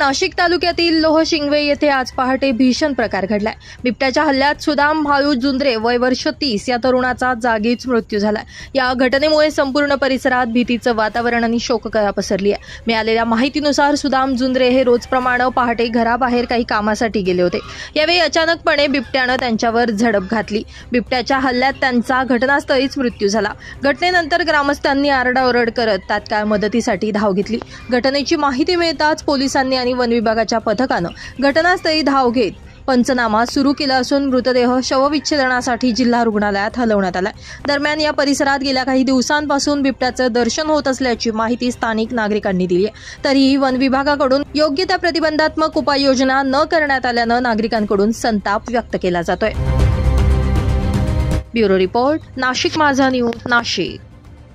नाशिक तालुक्यातील लोहशिंगवे येथे आज पहाटे भीषण प्रकार घडलाय। बिबट्याच्या हल्ल्यात सुदाम भालू जुंद्रे वय वर्ष 30 या तरुणाचा जागीच मृत्यू झालाय। या घटनेमुळे संपूर्ण परिसरात भीतीचं वातावरण आणि शोककळा पसरली आहे। मिळालेल्या माहितीनुसार सुदाम जुंद्रे हे रोजप्रमाणे पहाटे घराबाहेर काही कामासाठी गेले होते। यावेळी अचानकपणे बिबट्यानं त्यांच्यावर झडप घातली। बिबट्याच्या हल्ल्यात त्यांचा घटनास्थळीच मृत्यू झाला। घटनेनंतर ग्रामस्थांनी आरडाओरड करत तात्काळ मदतीसाठी धाव घेतली। घटनेची माहिती मिळताच पोलिसांनी आणि वन विभागाच्या पथकानं घटनास्थळी धाव घेत पंचनामा सुरू केला असून मृतदेह शवविच्छेदनासाठी जिल्हा रुग्णालयात हलवण्यात आलाय। दरम्यान या परिसरात गेल्या काही दिवसांपासून बिबट्याचं दर्शन होत असल्याची माहिती स्थानिक नागरिकांनी दिली आहे। तरीही वन विभागाकडून योग्य त्या प्रतिबंधात्मक उपाययोजना न करण्यात आल्यानं नागरिकांकडून संताप व्यक्त केला जातोय। ब्युरो रिपोर्ट, नाशिक माझा न्यूज, नाशिक।